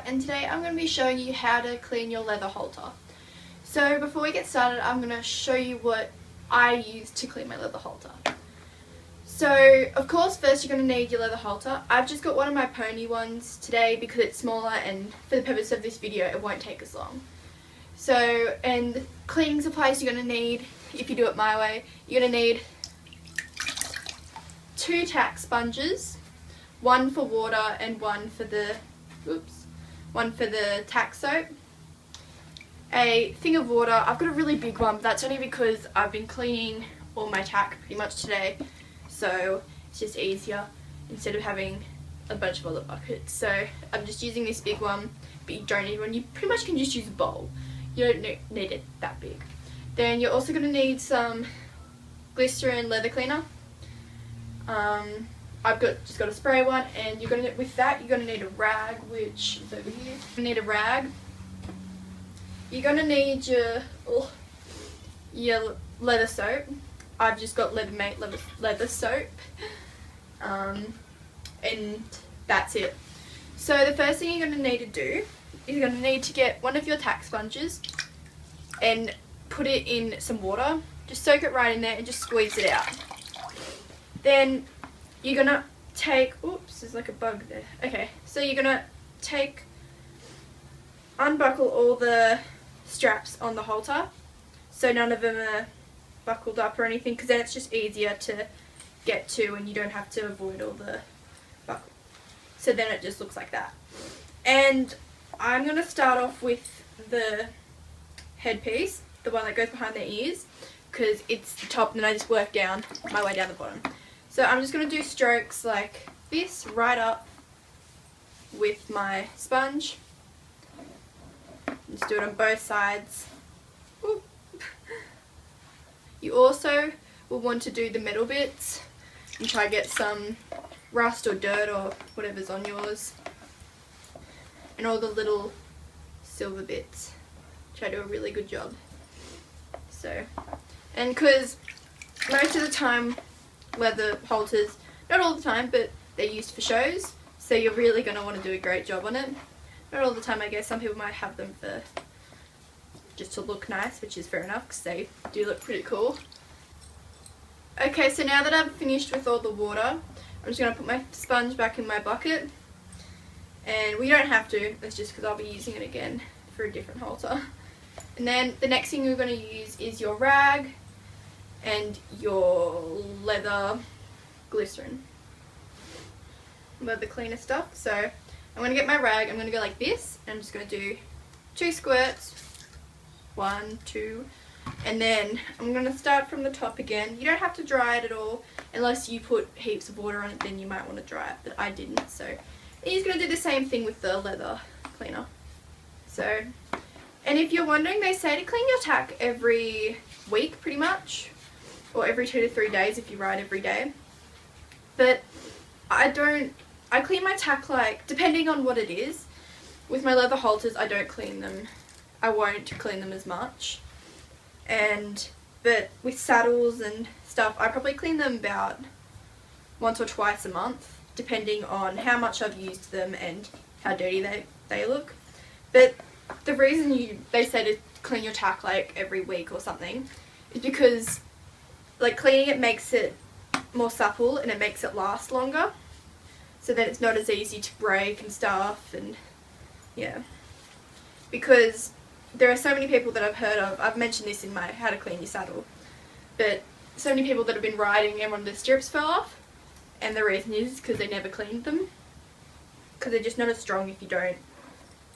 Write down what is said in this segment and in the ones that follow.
and today I'm going to be showing you how to clean your leather halter. So before we get started, I'm going to show you what I use to clean my leather halter. So of course first you're going to need your leather halter. I've just got one of my pony ones today because it's smaller and for the purpose of this video it won't take as long. So, and cleaning supplies you're going to need, if you do it my way, you're going to need 2 tack sponges, one for water and one for the tack soap, a thing of water. I've got a really big one, but that's only because I've been cleaning all my tack pretty much today, so it's just easier instead of having a bunch of other buckets. So I'm just using this big one, but you don't need one. You pretty much can just use a bowl. You don't need it that big. Then you're also going to need some glycerin leather cleaner. I've just got a spray one, and you're going to need a rag, which is over here. You need a rag. You're going to need your leather soap. I've just got Leathermate leather soap, and that's it. So the first thing you're going to need to do is you're going to need to get one of your tack sponges and put it in some water. Just soak it right in there and just squeeze it out. Then you're going to take, oops, there's like a bug there. Okay, so you're going to unbuckle all the straps on the halter so none of them are buckled up or anything, because then it's just easier to get to and you don't have to avoid all the buckle. So then it just looks like that. And I'm going to start off with the headpiece, the one that goes behind the ears, because it's the top and then I just work down my way down the bottom. So I'm just going to do strokes like this right up with my sponge. Just do it on both sides. Ooh. You also will want to do the metal bits and try to get some rust or dirt or whatever's on yours. And all the little silver bits. Try to do a really good job. So, and because most of the time leather halters, not all the time, but they're used for shows, so you're really going to want to do a great job on it. Not all the time, I guess. Some people might have them for just to look nice, which is fair enough because they do look pretty cool. Okay, so now that I've finished with all the water, I'm just going to put my sponge back in my bucket. And we don't have to, that's just because I'll be using it again for a different halter. And then the next thing you're going to use is your rag and your leather glycerin. Leather cleaner stuff. So I'm going to get my rag, I'm going to go like this, and I'm just going to do 2 squirts. 1, 2, and then I'm going to start from the top again. You don't have to dry it at all, unless you put heaps of water on it, then you might want to dry it, but I didn't. So you're just going to do the same thing with the leather cleaner. So, and if you're wondering, they say to clean your tack every week pretty much, or every 2 to 3 days if you ride every day. But I clean my tack, like, depending on what it is. With my leather halters, I don't clean them. I won't clean them as much. But with saddles and stuff, I probably clean them about once or twice a month, depending on how much I've used them and how dirty they look. But the reason they say to clean your tack like every week or something is because like cleaning it makes it more supple and it makes it last longer. So then it's not as easy to break and stuff, and yeah. Because there are so many people that I've heard of, I've mentioned this in my How to Clean Your Saddle, but so many people that have been riding and one of the strips fell off, and the reason is because they never cleaned them, because they're just not as strong if you don't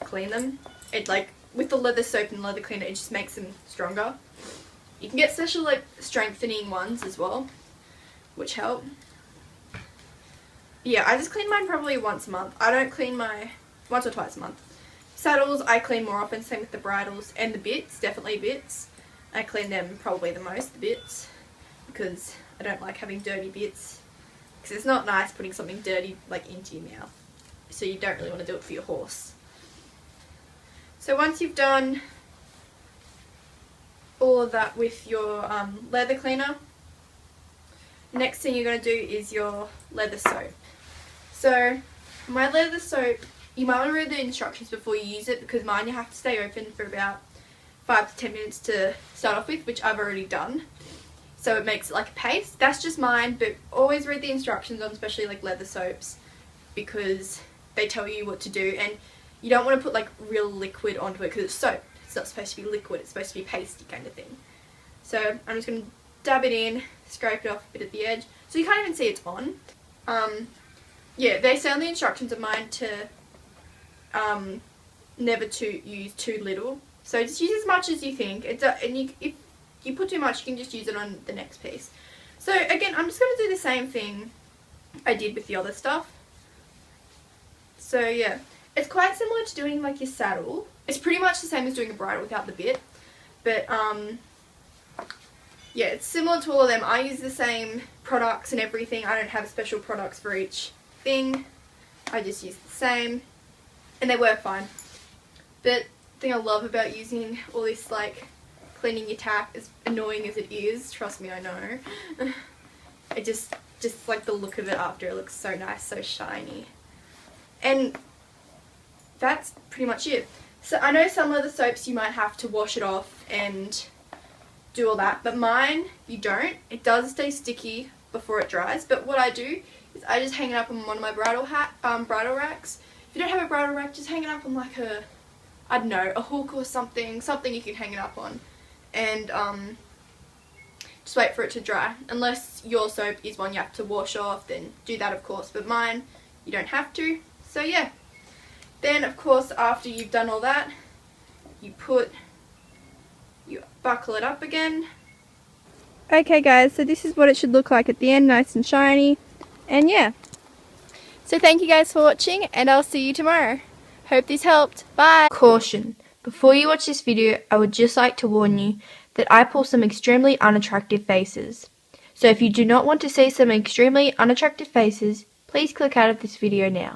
clean them. It, like with the leather soap and leather cleaner, it just makes them stronger. You can get special like strengthening ones as well, which help. Yeah, I just clean mine probably once a month. I don't clean my once or twice a month. Saddles I clean more often, same with the bridles, and the bits, definitely bits. I clean them probably the most, the bits, because I don't like having dirty bits, because it's not nice putting something dirty like into your mouth, so you don't really want to do it for your horse. So once you've done all of that with your leather cleaner, next thing you're going to do is your leather soap. So my leather soap you might want to read the instructions before you use it, because mine you have to stay open for about 5 to 10 minutes to start off with, which I've already done. So it makes it like a paste. That's just mine, but always read the instructions on especially like leather soaps, because they tell you what to do, and you don't want to put like real liquid onto it because it's soap. It's not supposed to be liquid, it's supposed to be pasty kind of thing. So I'm just going to dab it in, scrape it off a bit at the edge, so you can't even see it's on. Yeah, they say on the instructions of mine to never to use too little. So just use as much as you think. If you put too much, you can just use it on the next piece. So again, I'm just going to do the same thing I did with the other stuff. So yeah, it's quite similar to doing like your saddle. It's pretty much the same as doing a bridle without the bit. But yeah, it's similar to all of them. I use the same products and everything. I don't have special products for each thing. I just use the same, and they work fine. But the thing I love about using all this like cleaning your tack, as annoying as it is, trust me, I know. It just like the look of it after, it looks so nice, so shiny. And that's pretty much it. So I know some of the soaps you might have to wash it off and do all that, but mine you don't. It does stay sticky before it dries, but what I do is I just hang it up on one of my bridle racks. If you don't have a bridle rack, just hang it up on like a, I don't know, a hook or something you can hang it up on, and just wait for it to dry. Unless your soap is one you have to wash off, then do that of course, but mine you don't have to. So yeah, then of course after you've done all that, you buckle it up again. Okay guys, so this is what it should look like at the end, nice and shiny, and yeah. So thank you guys for watching, and I'll see you tomorrow. Hope this helped. Bye! Caution. Before you watch this video, I would just like to warn you that I pull some extremely unattractive faces. So if you do not want to see some extremely unattractive faces, please click out of this video now.